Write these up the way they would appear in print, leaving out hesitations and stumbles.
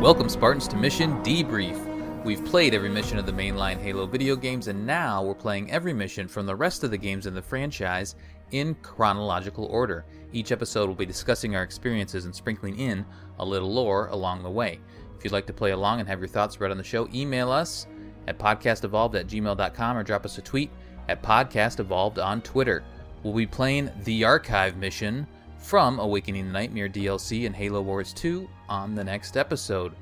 Welcome, Spartans, to Mission Debrief. We've played every mission of the mainline Halo video games, and now we're playing every mission from the rest of the games in the franchise in chronological order. Each episode will be discussing our experiences and sprinkling in a little lore along the way. If you'd like to play along and have your thoughts read on the show, email us at podcastevolved@gmail.com or drop us a tweet at podcastevolved on Twitter. We'll be playing the Archive mission from Awakening the Nightmare DLC and Halo Wars 2 on the next episode.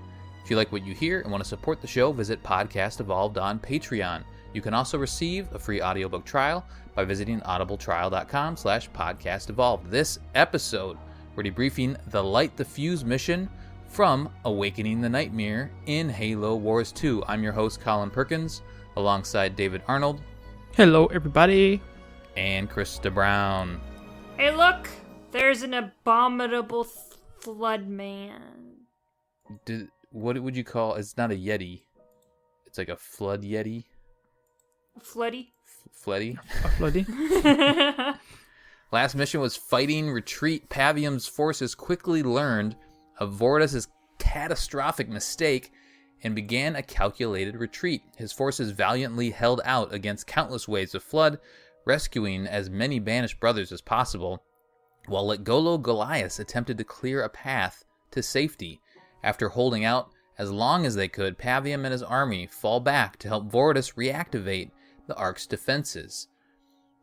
If you like what you hear and want to support the show, visit Podcast Evolved on Patreon. You can also receive a free audiobook trial by visiting audibletrial.com/podcastevolved. This episode, we're debriefing the Light the Fuse mission from Awakening the Nightmare in Halo Wars 2. I'm your host, Colin Perkins, alongside David Arnold. Hello, everybody. And Krista Brown. Hey, look! There's an abominable flood man. What would you call? It's not a Yeti. It's like a flood Yeti. Floody? Floody? A floody. Last mission was fighting retreat. Pavium's forces quickly learned of Vortis's catastrophic mistake and began a calculated retreat. His forces valiantly held out against countless waves of flood, rescuing as many banished brothers as possible, while Golo Goliath attempted to clear a path to safety. After holding out as long as they could, Pavium and his army fall back to help Vortis reactivate the Ark's defenses.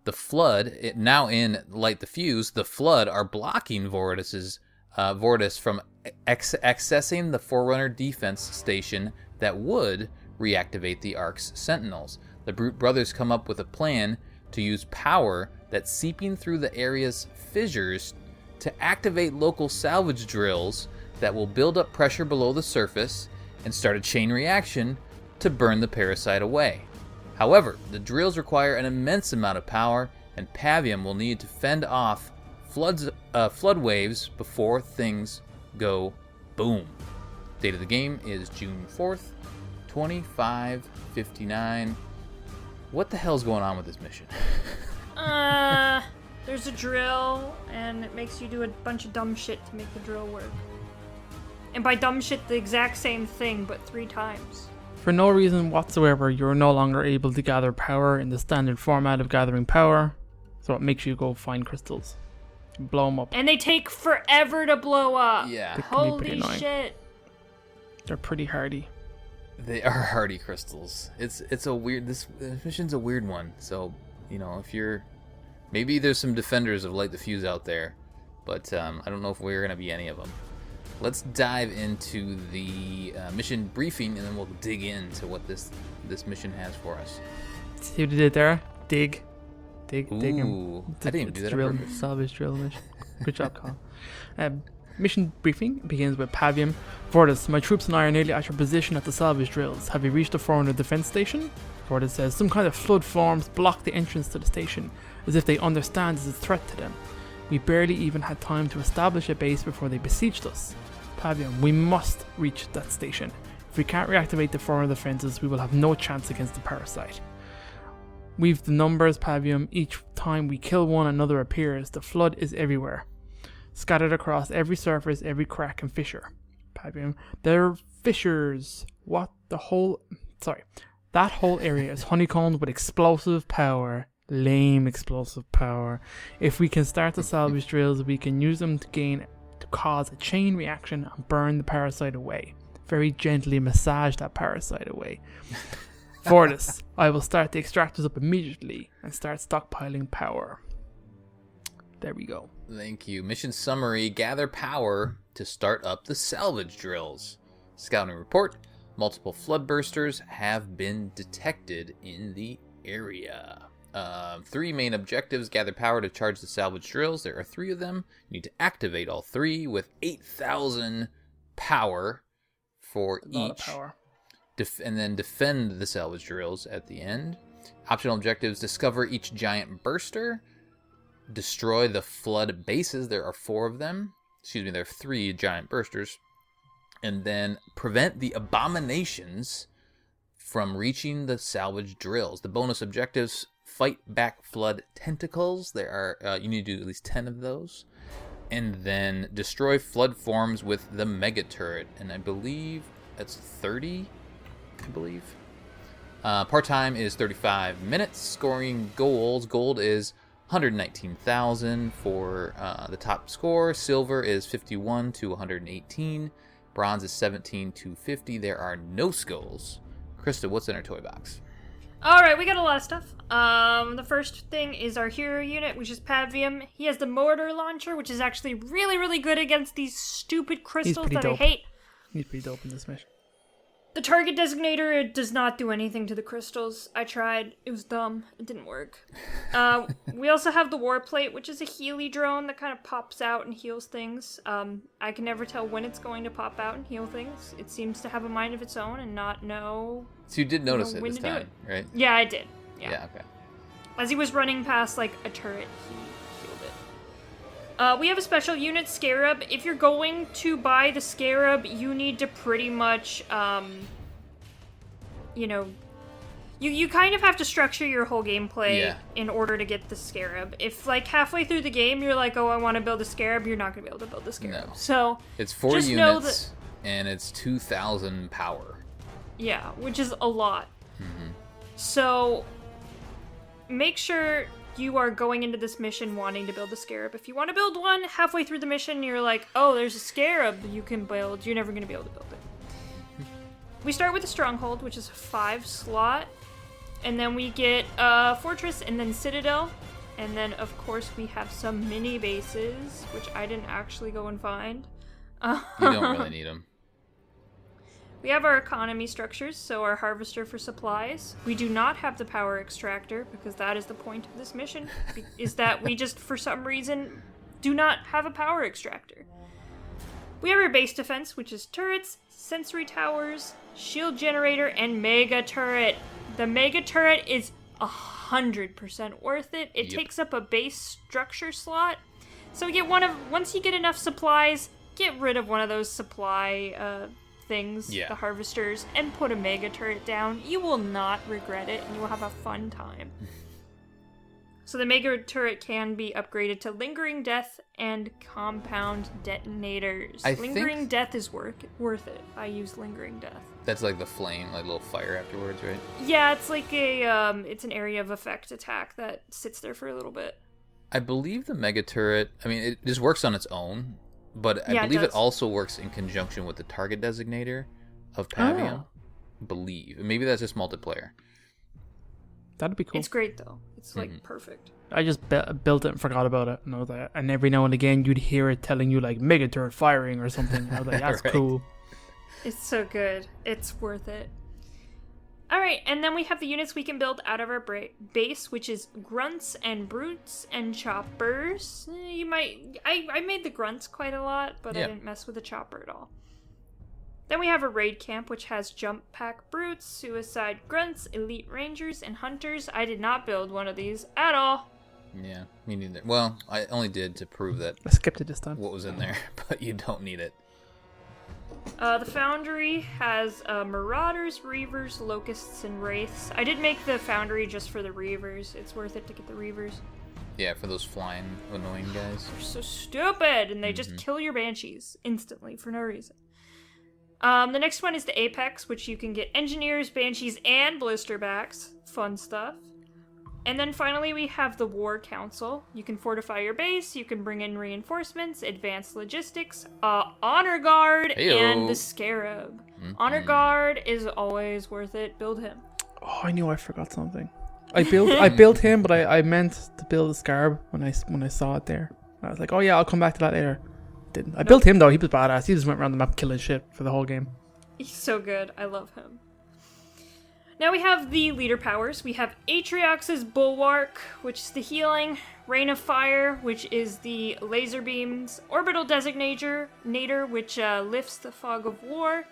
The Flood, now in Light the Fuse, the Flood are blocking Vortis from accessing the Forerunner defense station that would reactivate the Ark's sentinels. The Brute brothers come up with a plan to use power that's seeping through the area's fissures to activate local salvage drills that will build up pressure below the surface and start a chain reaction to burn the parasite away. However, the drills require an immense amount of power, and Pavium will need to fend off flood waves before things go boom. Date of the game is June 4th, 2559. What the hell's going on with this mission? There's a drill, and it makes you do a bunch of dumb shit to make the drill work. And by dumb shit, the exact same thing, but 3 times. For no reason whatsoever, you're no longer able to gather power in the standard format of gathering power, so it makes you go find crystals. Blow them up. And they take forever to blow up. Yeah. They can be pretty Holy annoying. shit. They're pretty hardy. They are hardy crystals. It's a weird. This mission's a weird one. So if you're, maybe there's some defenders of Light the Fuse out there, but I don't know if we're gonna be any of them. Let's dive into the mission briefing, and then we'll dig into what this mission has for us. See what you did there? Dig. Ooh, I didn't even do that on drill, purpose. salvage drill mission. Good job, Colin. Mission briefing begins with Pavium. Vortis, my troops and I are nearly at your position at the salvage drills. Have you reached the Forerunner defense station? Vortis says, some kind of flood forms block the entrance to the station, as if they understand it's a threat to them. We barely even had time to establish a base before they besieged us. Pavium, we must reach that station. If we can't reactivate the Forerunner defenses, we will have no chance against the parasite. We've the numbers, Pavium. Each time we kill one, another appears. The flood is everywhere, scattered across every surface, every crack and fissure. Pavium, they're fissures. That whole area is honeycombed with explosive power. Lame explosive power. If we can start the salvage drills, we can use them to cause a chain reaction and burn the parasite away. Very gently massage that parasite away. Vortis, I will start the extractors up immediately and start stockpiling power. There we go. Thank you. Mission summary: gather power to start up the salvage drills. Scouting report: multiple floodbursters have been detected in the area. 3 main objectives. Gather power to charge the salvage drills. There are 3 of them. You need to activate all 3 with 8,000 power for A lot of each. power. And then defend the salvage drills at the end. Optional objectives: discover each giant burster. Destroy the flood bases. There are 4 of them. Excuse me, there are 3 giant bursters. And then prevent the abominations from reaching the salvage drills. The bonus objectives: fight back flood tentacles. There are you need to do at least 10 of those. And then destroy flood forms with the mega turret. And I believe that's 30. I believe. Part time is 35 minutes. Scoring goals. Gold is 119,000 for the top score. Silver is 51 to 118. Bronze is 17 to 50. There are no skulls. Krista, what's in our toy box? Alright, we got a lot of stuff. The first thing is our hero unit, which is Pavium. He has the mortar launcher, which is actually really, really good against these stupid crystals that I hate. He's pretty dope in this mission. The target designator does not do anything to the crystals. I tried. It was dumb. It didn't work. We also have the war plate, which is a Healy drone that kind of pops out and heals things. I can never tell when it's going to pop out and heal things. It seems to have a mind of its own and not know. So you did notice it this time, right? Yeah, I did. Yeah, okay. As he was running past like a turret, he healed it. We have a special unit, Scarab. If you're going to buy the Scarab, you need to pretty much, you kind of have to structure your whole gameplay in order to get the Scarab. If, like, halfway through the game, you're like, oh, I want to build a Scarab, you're not going to be able to build the Scarab. No. So, it's 4 just units, and it's 2,000 power. Yeah, which is a lot. Mm-hmm. So, make sure you are going into this mission wanting to build a Scarab. If you want to build one, halfway through the mission, you're like, oh, there's a Scarab you can build. You're never going to be able to build it. We start with a Stronghold, which is a 5 slot. And then we get a Fortress and then Citadel. And then, of course, we have some mini bases, which I didn't actually go and find. You don't really need them. We have our economy structures, so our harvester for supplies. We do not have the power extractor, because that is the point of this mission, is that we just, for some reason, do not have a power extractor. We have our base defense, which is turrets, sensory towers, shield generator, and mega turret. The mega turret is 100% worth it. It takes up a base structure slot. So we get once you get enough supplies, get rid of one of those supply things, the harvesters, and put a mega turret down. You will not regret it, and you will have a fun time. So the mega turret can be upgraded to Lingering Death and Compound Detonators. Lingering Death is worth it. I use Lingering Death. That's like the flame, like little fire afterwards, right? Yeah, it's like it's an area of effect attack that sits there for a little bit. I believe the mega turret, I mean, it just works on its own, but I believe it also works in conjunction with the target designator of Pavium. Believe. Maybe that's just multiplayer. That'd be cool. It's great, though. It's, like, perfect. I just built it and forgot about it. And I was like, and every now and again, you'd hear it telling you, like, mega turret firing or something. I was like, that's cool. It's so good. It's worth it. Alright, and then we have the units we can build out of our base, which is grunts and brutes and choppers. You might... I made the grunts quite a lot, but I didn't mess with the chopper at all. Then we have a raid camp, which has jump pack brutes, suicide grunts, elite rangers, and hunters. I did not build one of these at all. Yeah, me neither. Well, I only did to prove that I skipped it this time. What was in there, but you don't need it. The foundry has marauders, reavers, locusts, and wraiths. I did make the foundry just for the reavers. It's worth it to get the reavers. Yeah, for those flying, annoying guys. They're so stupid, and they just kill your banshees instantly for no reason. The next one is the Apex, which you can get engineers, banshees, and blisterbacks. Fun stuff. And then finally we have the War Council. You can fortify your base, you can bring in reinforcements, advanced logistics, Honor Guard, and the Scarab. Honor Guard is always worth it. Build him. Oh, I knew I forgot something. I built him, but I meant to build the Scarab when I saw it there. I was like, oh yeah, I'll come back to that later. Didn't. I built him though. He was badass. He just went around the map killing shit for the whole game. He's so good. I love him. Now we have the leader powers. We have Atriox's Bulwark, which is the healing. Rain of Fire, which is the laser beams. Orbital Designator, which lifts the fog of war.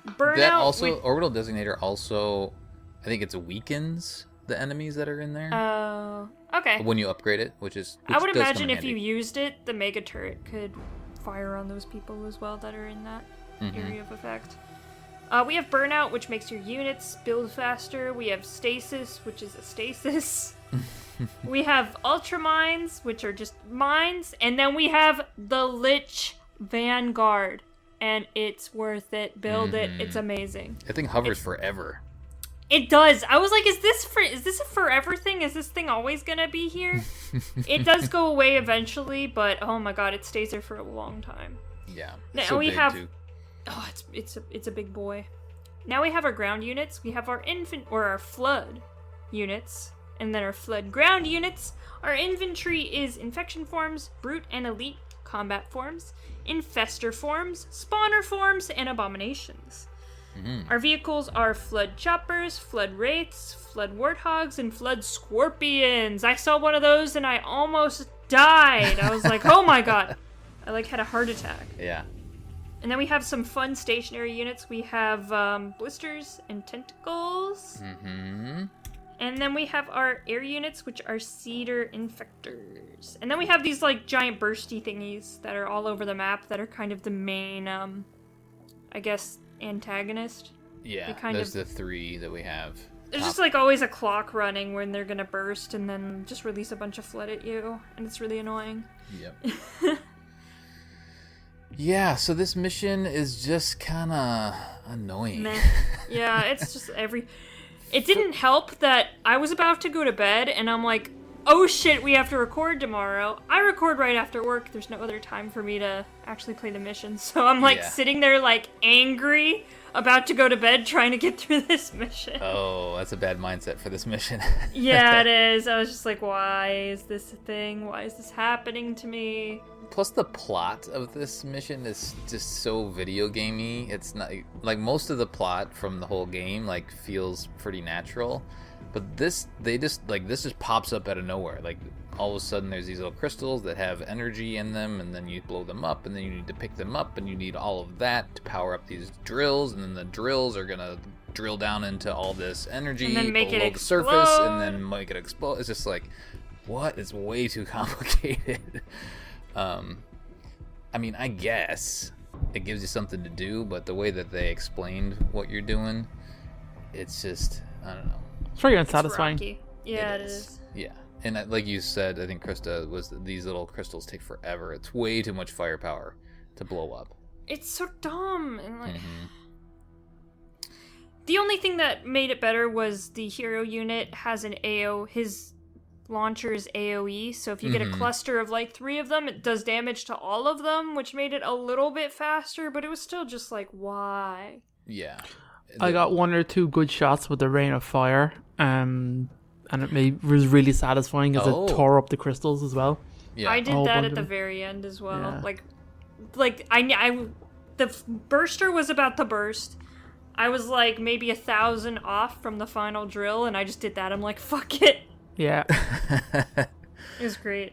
Burnout. That also, Orbital Designator also, I think it's weakens the enemies that are in there. Oh, okay. When you upgrade it, which I would does come imagine in if you handy. used it, the Mega Turret could fire on those people as well that are in that area of effect. We have Burnout, which makes your units build faster. We have Stasis, which is a stasis. We have Ultra Mines, which are just mines. And then we have the Lich Vanguard. And it's worth it. Build it. It's amazing. That thing hovers forever. It does. I was like, is this a forever thing? Is this thing always gonna be here? It does go away eventually, but oh my god, it stays there for a long time. Yeah. Now so we big, have too. Oh, it's a big boy. Now we have our ground units. We have our our flood units, and then our flood ground units. Our infantry is infection forms, brute and elite combat forms, infestor forms, spawner forms, and abominations. Our vehicles are flood choppers, flood wraiths, flood warthogs, and flood scorpions. I saw one of those and I almost died. I was like, oh my god. I had a heart attack. Yeah. And then we have some fun stationary units. We have blisters and tentacles. And then we have our air units, which are cedar infectors. And then we have these giant bursty thingies that are all over the map that are kind of the main, I guess, antagonist. Yeah, They there's the three that we have. There's just always a clock running when they're gonna burst and then just release a bunch of flood at you. And it's really annoying. Yep. Yeah, so this mission is just kind of annoying. Meh. Yeah, it's just It didn't help that I was about to go to bed, and I'm like, oh shit, we have to record tomorrow. I record right after work. There's no other time for me to actually play the mission. So I'm sitting there angry, about to go to bed, trying to get through this mission. Oh, that's a bad mindset for this mission. Yeah, it is. I was just like, why is this a thing? Why is this happening to me? Plus, the plot of this mission is just so video gamey. It's not most of the plot from the whole game feels pretty natural, but this just pops up out of nowhere. All of a sudden, there's these little crystals that have energy in them, and then you blow them up, and then you need to pick them up, and you need all of that to power up these drills, and then the drills are gonna drill down into all this energy And then make it below the surface, and then make it explode. It's just what? It's way too complicated. I mean, I guess it gives you something to do, but the way that they explained what you're doing, it's just, I don't know. It's very It's unsatisfying. rocky. Yeah, it is. Yeah. And like you said, I think Krista, these little crystals take forever. It's way too much firepower to blow up. It's so dumb. And the only thing that made it better was the hero unit has an his launcher is AoE, so if you get a cluster of 3 of them, it does damage to all of them, which made it a little bit faster, but it was still just why? Yeah. I got 1 or 2 good shots with the Rain of Fire, and it was really satisfying as it tore up the crystals as well. Yeah. I did that at the very end as well. Yeah. The burster was about to burst. I was maybe 1,000 off from the final drill, and I just did that. I'm like, fuck it. Yeah. It was great.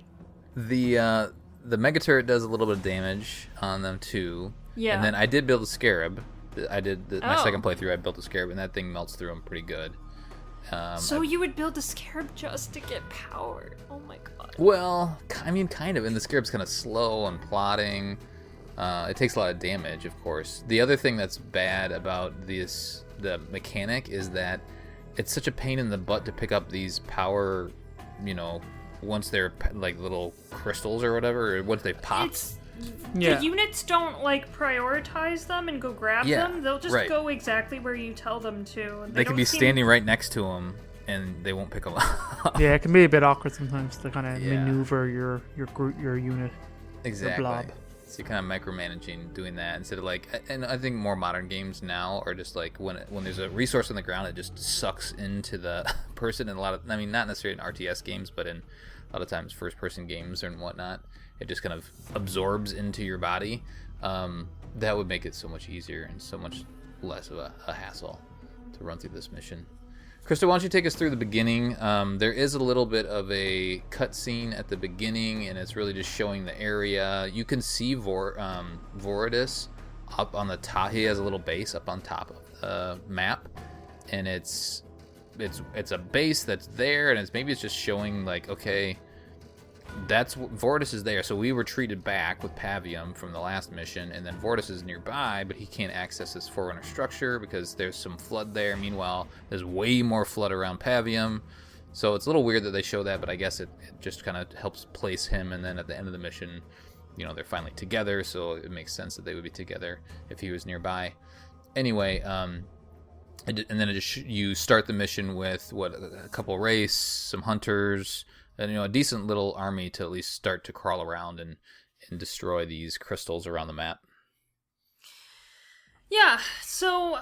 The Mega Turret does a little bit of damage on them too. Yeah. And then I did build a Scarab. I did my Oh. second playthrough. I built a Scarab, and that thing melts through them pretty good. So you would build a Scarab just to get power? Oh my god. Well, I mean, kind of. And the Scarab's kind of slow and plodding. It takes a lot of damage, of course. The other thing that's bad about the mechanic is that it's such a pain in the butt to pick up these power, once they're little crystals or whatever, or once they've popped. The units don't prioritize them and go grab them. They'll just go exactly where you tell them to. They can be standing right next to them, and they won't pick them up. Yeah, it can be a bit awkward sometimes to kind of maneuver your unit. Exactly. Your blob. So you're kind of micromanaging doing that instead of and I think more modern games now are just when there's a resource on the ground, it just sucks into the person. And not necessarily in RTS games, but in a lot of times first-person games and whatnot, it just kind of absorbs into your body. That would make it so much easier and so much less of a hassle to run through this mission. Krista, why don't you take us through the beginning? There is a little bit of a cutscene at the beginning, and it's really just showing the area. You can see Voridus up on the top. He has a little base up on top of the map, and it's a base that's there, and it's just showing like, okay, that's Voridus is there. So we retreated back with Pavium from the last mission, and then Voridus is nearby, but he can't access this Forerunner structure because there's some flood there. Meanwhile, there's way more flood around Pavium, so it's a little weird that they show that, but I guess it just kind of helps place him. And then at the end of the mission, they're finally together, so it makes sense that they would be together if he was nearby. Anyway, and then you start the mission with a couple wraiths, some hunters, and a decent little army to at least start to crawl around and destroy these crystals around the map. Yeah, so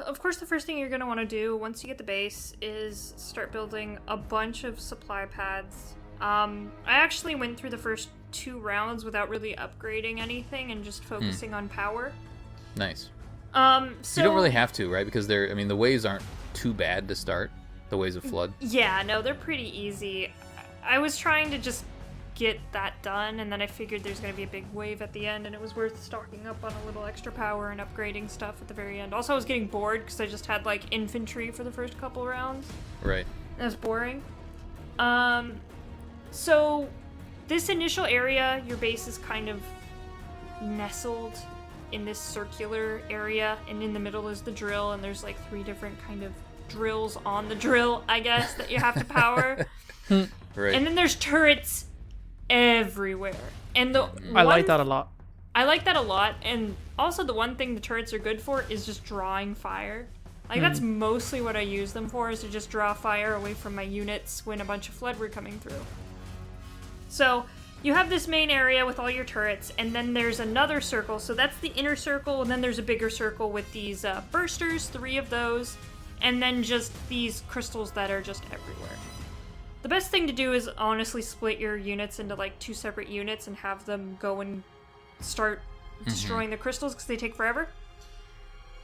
of course the first thing you're going to want to do once you get the base is start building a bunch of supply pads. I actually went through the first 2 rounds without really upgrading anything and just focusing on power. Nice. So you don't really have to, right? Because the waves aren't too bad to start, the waves of flood. Yeah, no, they're pretty easy. I was trying to just get that done, and then I figured there's going to be a big wave at the end, and it was worth stocking up on a little extra power and upgrading stuff at the very end. Also, I was getting bored because I just had, infantry for the first couple rounds. Right. That was boring. So, this initial area, your base is kind of nestled in this circular area, and in the middle is the drill, and there's, 3 different kind of drills on the drill, I guess, that you have to power. Right. And then there's turrets everywhere. And I like that a lot. I like that a lot. And also the one thing the turrets are good for is just drawing fire. That's mostly what I use them for, is to just draw fire away from my units when a bunch of flood were coming through. So you have this main area with all your turrets, and then there's another circle. So that's the inner circle, and then there's a bigger circle with these bursters, 3 of those, and then just these crystals that are just everywhere. The best thing to do is honestly split your units into 2 separate units and have them go and start destroying the crystals because they take forever.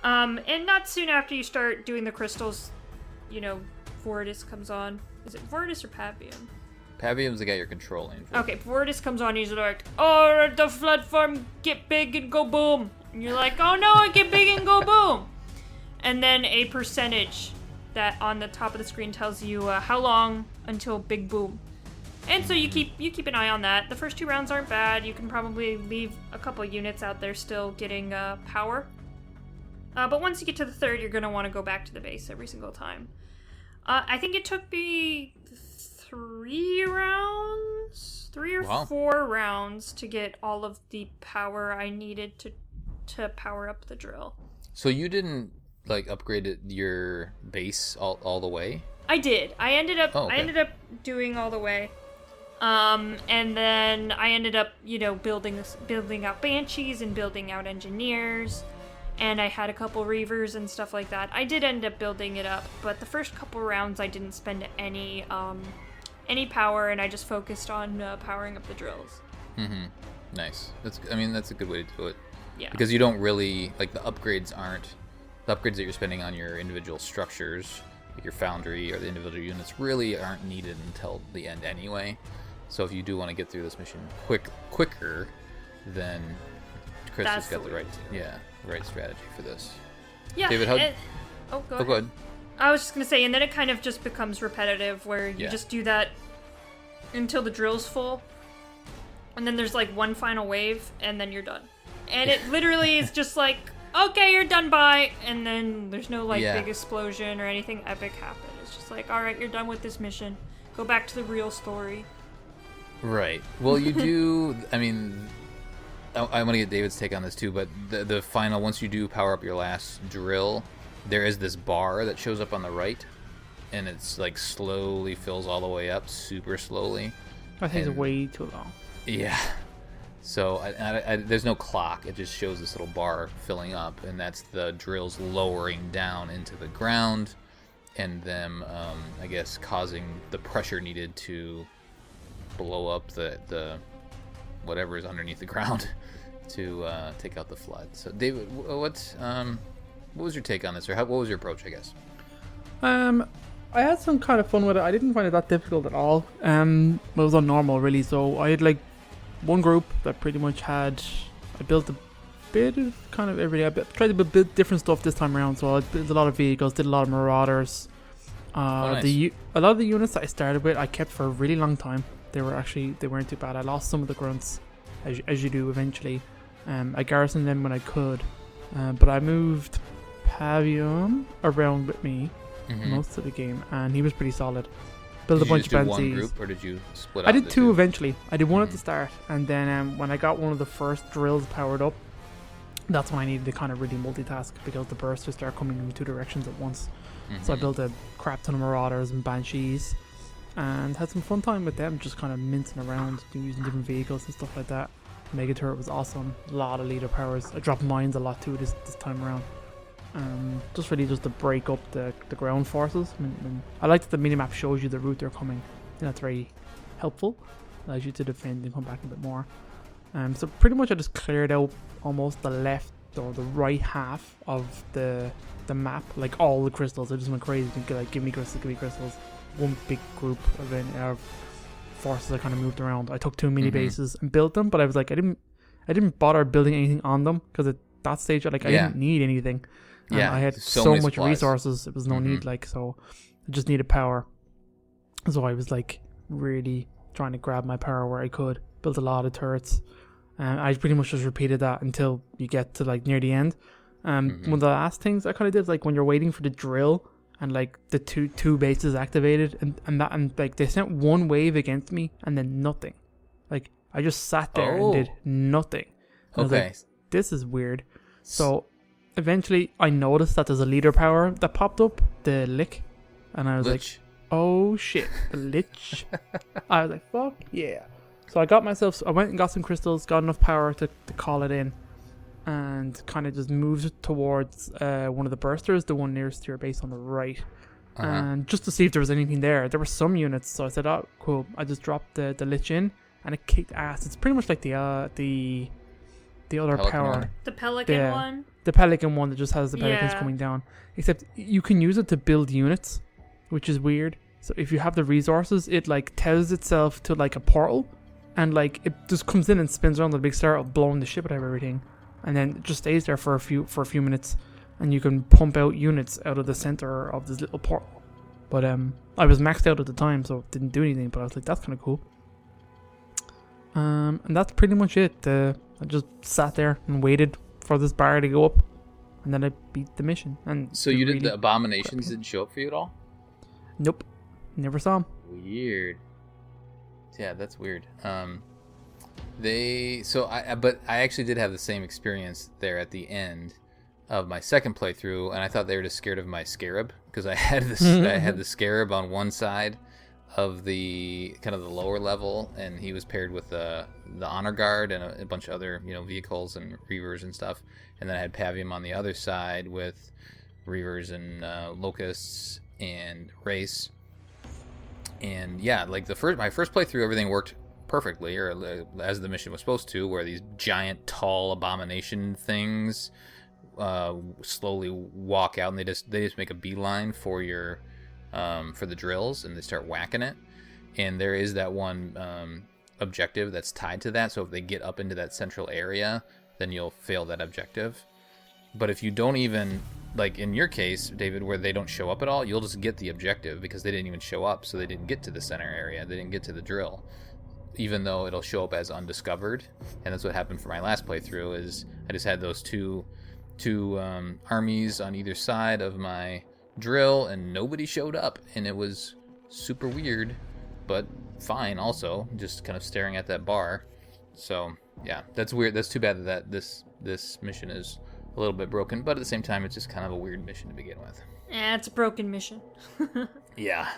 And not soon after you start doing the crystals, Voridus comes on. Is it Voridus or Pavium? Pavium's the guy you're controlling. Okay, Voridus comes on, he's like, oh, the flood farm, get big and go boom. And you're like, oh no, I get big and go boom. And then a percentage that on the top of the screen tells you how long until big boom. And so you keep an eye on that. The first 2 rounds aren't bad. You can probably leave a couple units out there still getting power. But once you get to the 3rd, you're going to want to go back to the base every single time. I think it took me 3 rounds? 3 or 4 rounds to get all of the power I needed to power up the drill. So you didn't upgraded your base all the way? I did. I ended up doing all the way. And then I ended up, building out banshees and building out engineers, and I had a couple reavers and stuff like that. I did end up building it up, but the first couple rounds I didn't spend any power, and I just focused on powering up the drills. Nice. That's a good way to do it. Yeah. Because you don't really the upgrades that you're spending on your individual structures, like your foundry or the individual units, really aren't needed until the end anyway. So if you do want to get through this mission quicker, then Chris has got the right strategy for this. Yeah. David, go go ahead. ahead. I was just gonna say, and then it kind of just becomes repetitive, where you just do that until the drill's full, and then there's 1 final wave, and then you're done. And it literally is just okay, you're done, bye, and then there's no big explosion or anything epic happen. It's just alright, you're done with this mission. Go back to the real story. Right. Well, you do. I want to get David's take on this too, but the final, once you do power up your last drill, there is this bar that shows up on the right, and it's slowly fills all the way up, super slowly. I think it's way too long. Yeah. So there's no clock. It just shows this little bar filling up, and that's the drills lowering down into the ground, and them, I guess, causing the pressure needed to blow up the whatever is underneath the ground to take out the flood. So, David, what was your take on this, or what was your approach, I guess? I had some kind of fun with it. I didn't find it that difficult at all. It was on normal really. So I had like one group that pretty much had. I built a bit of kind of everything. Tried to build different stuff this time around. So I built a lot of vehicles, did a lot of marauders. Nice. A lot of the units that I started with, I kept for a really long time. They weren't too bad. I lost some of the grunts, as you do eventually. I garrisoned them when I could, but I moved Pavium around with me most of the game, and he was pretty solid. Built a bunch of fancies. fancies. One group, or did you split? I did two eventually. I did one at the start, and then when I got one of the first drills powered up, that's when I needed to kind of really multitask because the bursters start coming in two directions at once. So I built a crap ton of marauders and banshees, and had some fun time with them, just kind of mincing around, using different vehicles and stuff like that. Mega turret was awesome. A lot of leader powers. I dropped mines a lot too this time around. Just really just to break up the ground forces. I like that the minimap shows you the route they're coming. I think that's very helpful. Allows you to defend and come back a bit more. So pretty much I just cleared out almost the left or the right half of the map, like all the crystals. I just went crazy. Like, give me crystals. One big group of forces I kind of moved around. I took two mini bases and built them, but I was like, I didn't bother building anything on them because at that stage, I didn't need anything. I had so much supplies. Resources. It was no need, so I just needed power. So I was like really trying to grab my power where I could. Built a lot of turrets. I pretty much just repeated that until you get to like near the end. One of the last things I kind of did, like when you're waiting for the drill and like the two bases activated and like they sent one wave against me and then nothing. Like I just sat there and did nothing. And I was like, this is weird. So eventually I noticed that there's a leader power that popped up, the lick, and I was like, oh shit, the lich. I was like, fuck yeah. So I went and got some crystals, got enough power to call it in, and kind of just moved towards one of the bursters, the one nearest to your base on the right, and just to see if there was anything there. There were some units, so I said, oh cool. I just dropped the lich in, and it kicked ass. It's pretty much like the other Pelican power, one. The Pelican one. The Pelican one that just has the pelicans coming down. Except you can use it to build units, which is weird. So if you have the resources, it like tells itself to like a portal, and like it just comes in and spins around the big star, blowing the shit out of everything, and then it just stays there for a few minutes, and you can pump out units out of the center of this little portal. But I was maxed out at the time, so it didn't do anything. But I was like, that's kind of cool. And that's pretty much it. I just sat there and waited for this bar to go up, and then I beat the mission. And so you did the abominations didn't show up for you at all? Nope, never saw them. Weird. Yeah, that's weird. But I actually did have the same experience there at the end of my second playthrough, and I thought they were just scared of my scarab because I had the scarab on one side of the kind of the lower level, and he was paired with the honor guard and a bunch of other vehicles and reavers and stuff, and then I had Pavium on the other side with reavers and locusts and race. And yeah, like my first playthrough, everything worked perfectly, or as the mission was supposed to, where these giant tall abomination things slowly walk out, and they just make a beeline for your for the drills, and they start whacking it. And there is that one objective that's tied to that, so if they get up into that central area, then you'll fail that objective. But if you don't even, like in your case, David, where they don't show up at all, you'll just get the objective because they didn't even show up, so they didn't get to the center area, they didn't get to the drill, even though it'll show up as undiscovered. And that's what happened for my last playthrough. Is I just had those two armies on either side of my drill, and nobody showed up, and it was super weird, but fine. Also, just kind of staring at that bar. So yeah, that's weird. That's too bad that this mission is a little bit broken, but at the same time, it's just kind of a weird mission to begin with. Yeah, it's a broken mission. Yeah.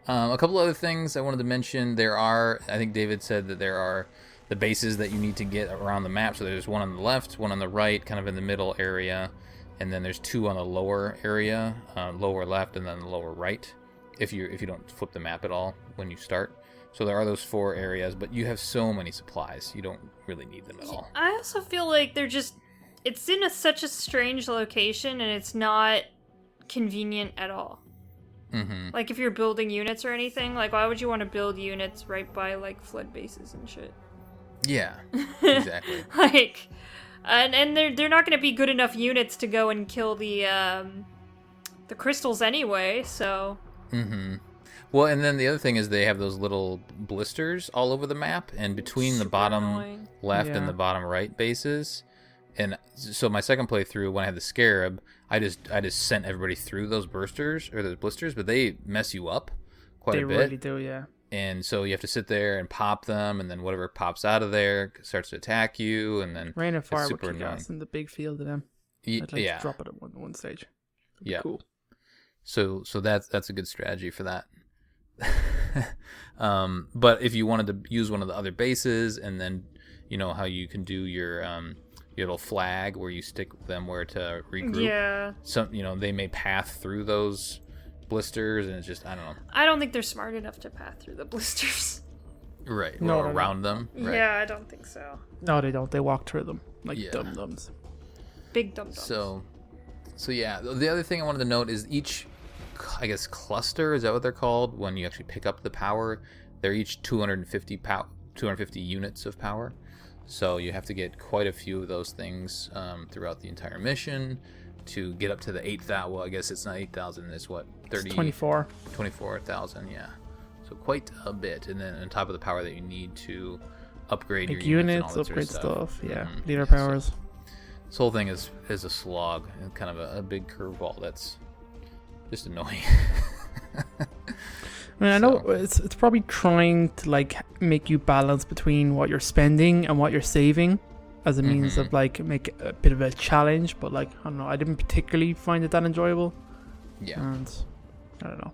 A couple other things I wanted to mention. I think David said that there are the bases that you need to get around the map. So there's one on the left, one on the right, kind of in the middle area, and then there's two on the lower area, lower left, and then the lower right. If you don't flip the map at all when you start. So there are those 4 areas, but you have so many supplies, you don't really need them at all. I also feel like it's in such a strange location, and it's not convenient at all. Mm-hmm. Like if you're building units or anything, like why would you want to build units right by like flood bases and shit? Yeah, exactly. Like, and they're not going to be good enough units to go and kill the crystals anyway. So. Mm-hmm. Well, and then the other thing is they have those little blisters all over the map, and between the bottom annoying. left and the bottom right bases. And so my second playthrough, when I had the scarab, I just sent everybody through those blisters, but they mess you up quite a bit. They really do, yeah. And so you have to sit there and pop them, and then whatever pops out of there starts to attack you, and then Rain of Fire it's would super kick annoying. ass in the big field of them. I'd like to drop it at one stage. That'd be cool. So that's a good strategy for that. But if you wanted to use one of the other bases, and then you know how you can do your little flag where you stick them where to regroup. Yeah. Some they may path through those blisters, and it's just I don't know. I don't think they're smart enough to path through the blisters. Right. No, or around them. Right. Yeah, I don't think so. No, they don't. They walk through them like dum-dums. Big dum-dums. So yeah. The other thing I wanted to note is each, I guess, cluster, is that what they're called? When you actually pick up the power, they're each 250 units of power. So you have to get quite a few of those things throughout the entire mission to get up to the 8,000. Well, I guess it's not 8,000. It's what, 30? It's 24. 24,000, yeah. So quite a bit. And then on top of the power that you need to upgrade Like your units, and all that upgrade sort of stuff. Yeah, Mhm. leader So powers. this whole thing is a slog and kind of a big curveball that's just annoying. I mean, I know it's probably trying to like make you balance between what you're spending and what you're saving as a means of like make a bit of a challenge, but like I don't know, I didn't particularly find it that enjoyable. Yeah. And I don't know.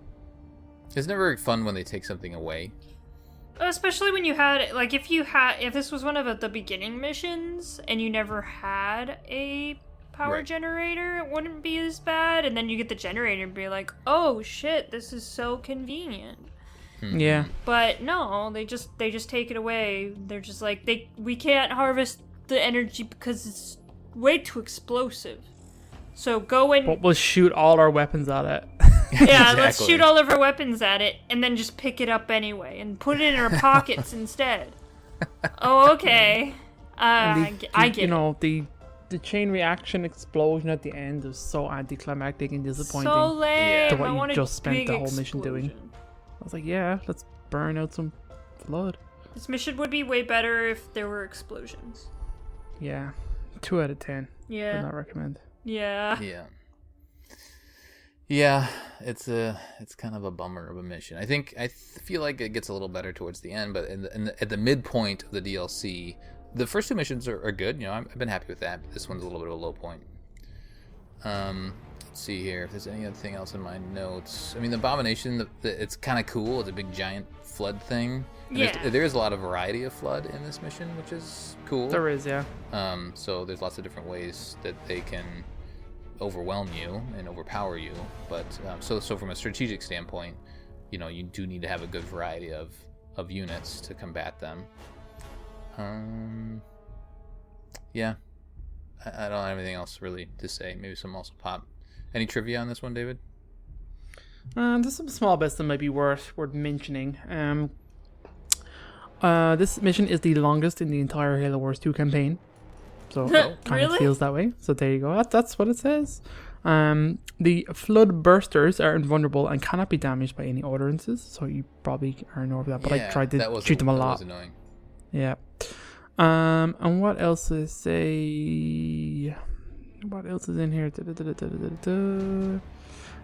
It's never fun when they take something away. Especially when you had, like, if this was one of the beginning missions and you never had a power generator, it wouldn't be as bad. And then you get the generator and be like, oh shit, this is so convenient. Yeah. But no, they just take it away. They're just like, we can't harvest the energy because it's way too explosive. So go and But we'll shoot all our weapons at it. yeah, let's shoot all of our weapons at it and then just pick it up anyway and put it in our pockets instead. Oh, okay. I get you know, the chain reaction explosion at the end is so anticlimactic and disappointing. So lame. To what I you want a just spent big the whole mission doing. explosion. I was like, yeah, let's burn out some flood. This mission would be way better if there were explosions. Yeah, 2 out of 10. Yeah. Would not recommend. Yeah. Yeah, it's kind of a bummer of a mission. I feel like it gets a little better towards the end, but at the midpoint of the DLC, the first 2 missions are good. You know, I've been happy with that. But this one's a little bit of a low point. Let's see here if there's anything else in my notes. I mean, the Abomination, it's kind of cool. It's a big giant flood thing. And there is a lot of variety of flood in this mission, which is cool. There is, yeah. So there's lots of different ways that they can overwhelm you and overpower you, but so from a strategic standpoint, you know, you do need to have a good variety of units to combat them. Yeah, I don't have anything else really to say. Maybe some also pop. Any trivia on this one, David? There's some small bits that might be worth mentioning. This mission is the longest in the entire Halo Wars 2 campaign. So it kind of feels that way. So there you go. That's what it says. The flood bursters are invulnerable and cannot be damaged by any utterances. So you probably are aware of that. But I tried to shoot them a lot. That was annoying. Yeah. And what else is say? What else is in here?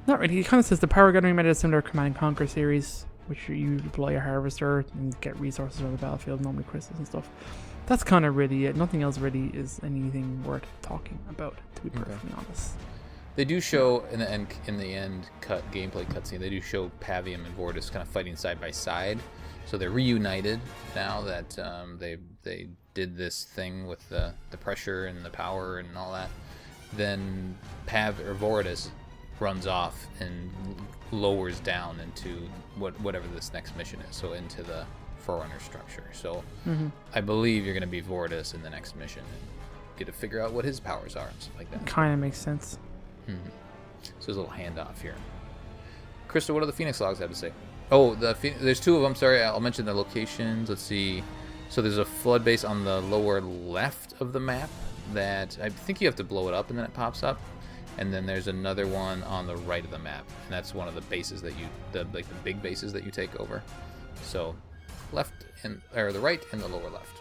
Not really. It kind of says the power gathering method is similar to Command and Conquer series, which you deploy a harvester and get resources on the battlefield, normally crystals and stuff. That's kind of really it. Nothing else really is anything worth talking about, to be perfectly honest. They do show in the end gameplay cutscene. They do show Pavium and Vortis kind of fighting side by side, so they're reunited now that they did this thing with the pressure and the power and all that. Then Vortis runs off and lowers down into whatever this next mission is, so into the Forerunner structure. So I believe you're going to be Vortis in the next mission and get to figure out what his powers are and stuff like that. Kind of makes sense. So there's a little handoff here. Krista, what do the Phoenix logs have to say? Oh, there's 2 of them. Sorry, I'll mention the locations. Let's see. So there's a flood base on the lower left of the map that I think you have to blow it up and then it pops up. And then there's another one on the right of the map, and that's one of the bases that the big bases that you take over. So, the right and the lower left.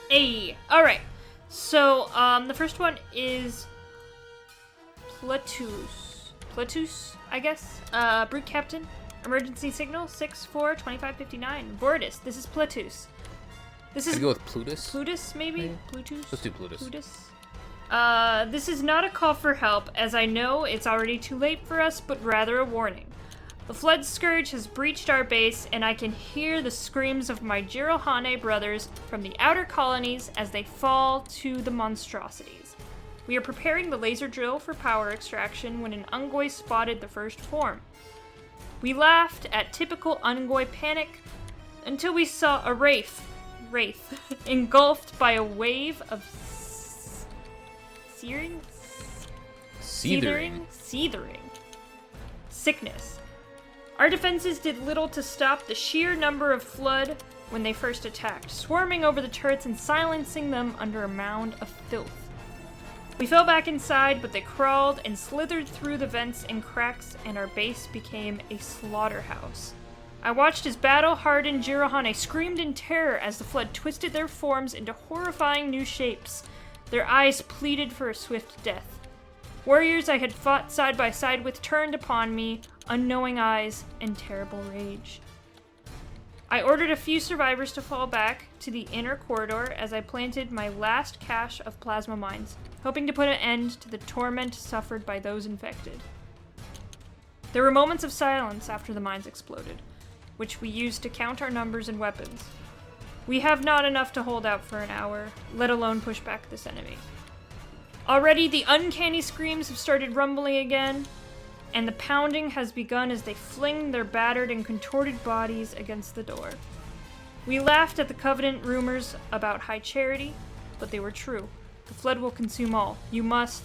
Hey, all right. So the first one is Platus, I guess. Brute Captain, emergency signal 642559. Vortis, this is Platus. This is. Can I go with Plutus? Plutus, maybe? Plutus. Let's do Plutus. This is not a call for help, as I know it's already too late for us, but rather a warning. The flood scourge has breached our base, and I can hear the screams of my Jirohane brothers from the outer colonies as they fall to the monstrosities. We are preparing the laser drill for power extraction when an Ungoi spotted the first form. We laughed at typical Ungoi panic until we saw a wraith engulfed by a wave of seethering sickness. Our defenses did little to stop the sheer number of flood when they first attacked, swarming over the turrets and silencing them under a mound of filth. We fell back inside, but they crawled and slithered through the vents and cracks, and our base became a slaughterhouse. I watched as battle-hardened Jirohane screamed in terror as the flood twisted their forms into horrifying new shapes. Their eyes pleaded for a swift death. Warriors I had fought side by side with turned upon me, unknowing eyes and terrible rage. I ordered a few survivors to fall back to the inner corridor as I planted my last cache of plasma mines, hoping to put an end to the torment suffered by those infected. There were moments of silence after the mines exploded, which we used to count our numbers and weapons. We have not enough to hold out for an hour, let alone push back this enemy. Already the uncanny screams have started rumbling again, and the pounding has begun as they fling their battered and contorted bodies against the door. We laughed at the Covenant rumors about high charity, but they were true. The flood will consume all. You must... ...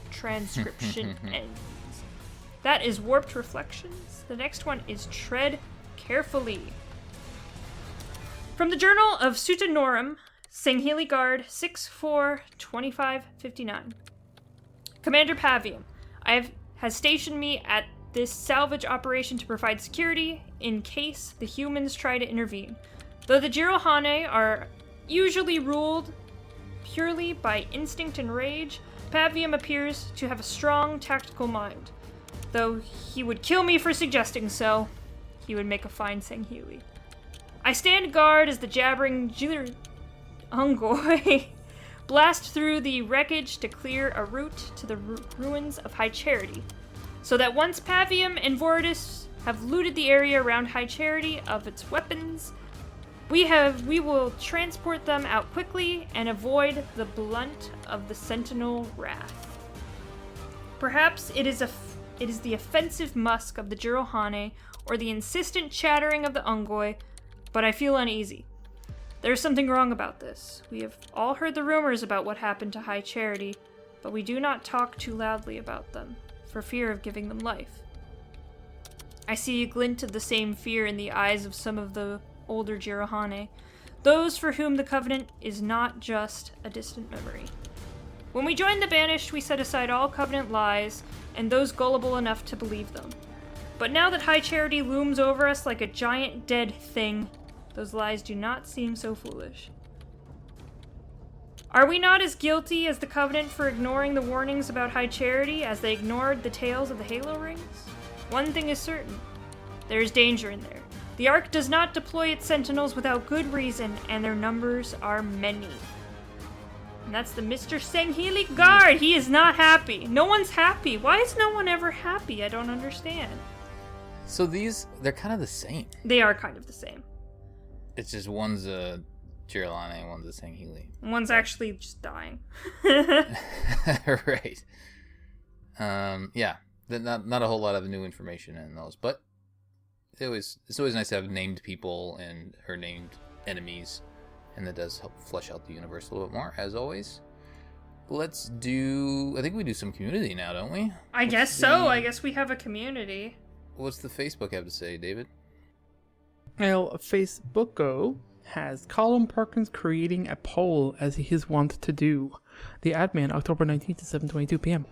Transcription ends. That is Warped Reflections. The next one is Tread Carefully. From the Journal of Sutanorum, Sanghili Guard 642559. Commander Pavium, has stationed me at this salvage operation to provide security in case the humans try to intervene. Though the Jirohane are usually ruled purely by instinct and rage, Pavium appears to have a strong tactical mind. Though he would kill me for suggesting so, he would make a fine Sanghili. I stand guard as the jabbering Ungoi blast through the wreckage to clear a route to the ruins of High Charity, so that once Pavium and Vortis have looted the area around High Charity of its weapons, we will transport them out quickly and avoid the blunt of the Sentinel wrath. Perhaps it is the offensive musk of the Jirohane or the insistent chattering of the Ungoi, but I feel uneasy. There's something wrong about this. We have all heard the rumors about what happened to High Charity, but we do not talk too loudly about them, for fear of giving them life. I see a glint of the same fear in the eyes of some of the older Jirohane, those for whom the Covenant is not just a distant memory. When we joined the Banished, we set aside all Covenant lies, and those gullible enough to believe them. But now that High Charity looms over us like a giant dead thing, those lies do not seem so foolish. Are we not as guilty as the Covenant for ignoring the warnings about High Charity as they ignored the tales of the Halo Rings? One thing is certain. There is danger in there. The Ark does not deploy its Sentinels without good reason, and their numbers are many. And that's the Mr. Sanghili Guard! He is not happy. No one's happy. Why is no one ever happy? I don't understand. So they're kind of the same. They are kind of the same. It's just one's a Jirohane and one's a Sanghili. One's actually just dying. Right. Yeah. Not a whole lot of new information in those, but it's always nice to have named people or named enemies, and that does help flesh out the universe a little bit more, as always. let's do... I think we do some community now, don't we? I guess so. I guess we have a community. What's the Facebook have to say, David? Well, Facebooko has Colin Perkins creating a poll as he is wont to do. The admin, October 19th at 7:22 p.m.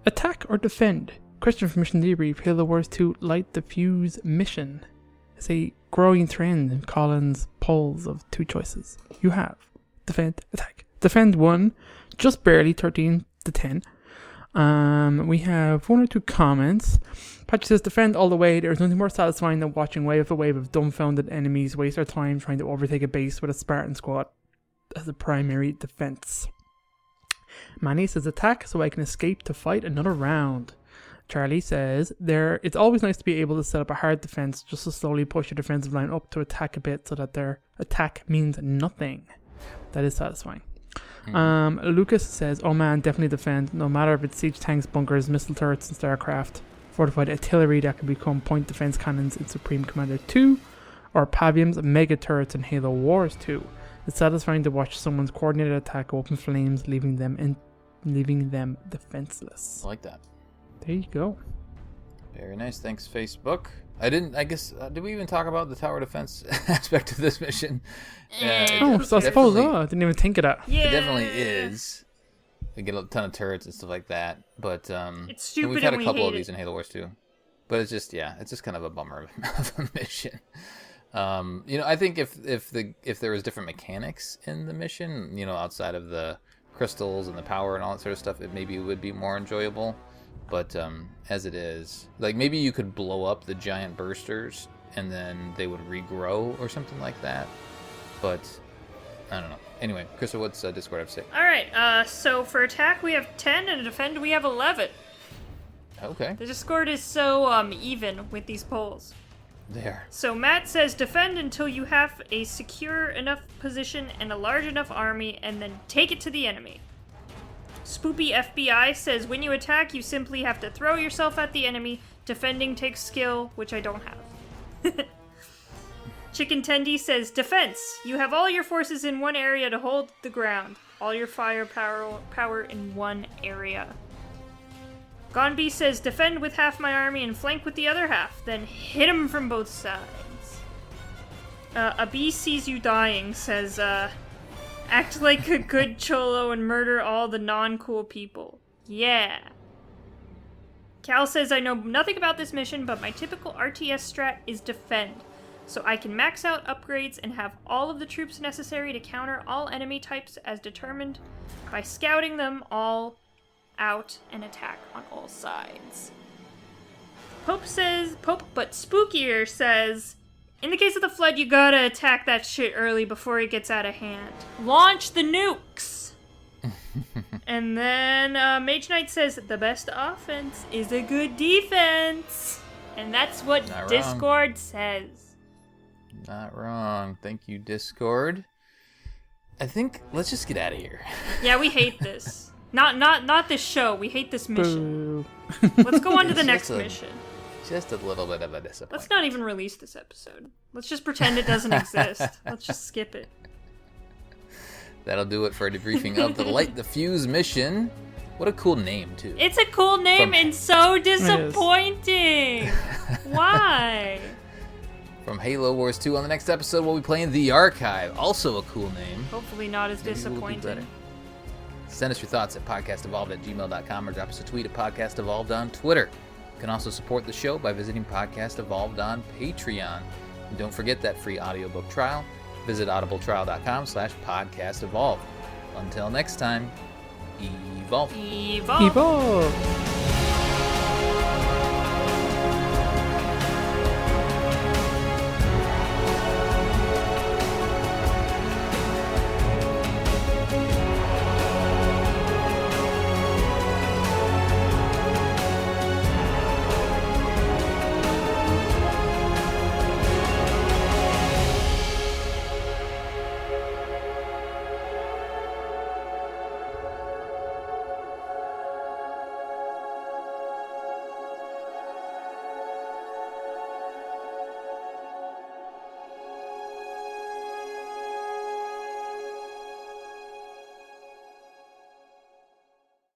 Attack or defend? Question from Mission Debrief. Halo Wars 2 Light the Fuse mission. It's a growing trend in Colin's polls of two choices. You have defend, attack. Defend 1, just barely 13 to 10. We have one or two comments. Patch says, defend all the way. There's nothing more satisfying than watching wave after wave of dumbfounded enemies waste their time trying to overtake a base with a Spartan squad as a primary defense. Manny says, attack so I can escape to fight another round. Charlie says, it's always nice to be able to set up a hard defense just to slowly push your defensive line up to attack a bit so that their attack means nothing. That is satisfying. Lucas says, oh man, definitely defend, no matter if it's siege tanks, bunkers, missile turrets and starcraft, fortified artillery that can become point defense cannons in Supreme Commander 2, or Pavium's mega turrets in Halo Wars 2. It's satisfying to watch someone's coordinated attack go up in flames, leaving them defenseless. I like that. There you go. Very nice. Thanks, Facebook. Did we even talk about the tower defense aspect of this mission? So I suppose, I didn't even think of that. Yeah. It definitely is. We get a ton of turrets and stuff like that, but it's stupid. We've had and a couple of hate these in Halo Wars 2, but it's just kind of a bummer of a mission. I think if there was different mechanics in the mission, outside of the crystals and the power and all that sort of stuff, it maybe would be more enjoyable. But as it is, like, maybe you could blow up the giant bursters and then they would regrow or something like that. But I don't know. Anyway, Krista, what's Discord have to say? All right. So for attack we have 10 and defend we have 11. Okay. The Discord is so even with these polls. There. So Matt says defend until you have a secure enough position and a large enough army, and then take it to the enemy. Spoopy FBI says when you attack, you simply have to throw yourself at the enemy. Defending takes skill, which I don't have. Chicken Tendy says defense. You have all your forces in one area to hold the ground. All your firepower in one area. Gonby says defend with half my army and flank with the other half. Then hit him from both sides. A bee sees you dying says act like a good cholo and murder all the non-cool people. Yeah. Cal says, I know nothing about this mission, but my typical RTS strat is defend. So I can max out upgrades and have all of the troops necessary to counter all enemy types as determined by scouting them all out and attack on all sides. Pope but Spookier says, in the case of the Flood, you gotta attack that shit early before it gets out of hand. Launch the nukes! And then Mage Knight says, the best offense is a good defense. And that's what Discord says. Not wrong. Thank you, Discord. I think, let's just get out of here. Yeah, we hate this. Not this show. We hate this mission. Let's go on to the next mission. Just a little bit of a disappointment. Let's not even release this episode. Let's just pretend it doesn't exist. Let's just skip it. That'll do it for a debriefing of the Light the Fuse mission. What a cool name, too. It's a cool name and so disappointing. Why? From Halo Wars 2, on the next episode, we'll be playing The Archive. Also a cool name. Hopefully not as disappointing. Send us your thoughts at podcastevolved@gmail.com or drop us a tweet at podcastevolved on Twitter. You can also support the show by visiting Podcast Evolved on Patreon. And don't forget that free audiobook trial. Visit audibletrial.com/podcastevolved. Until next time, evolve. Evolve. Evolve.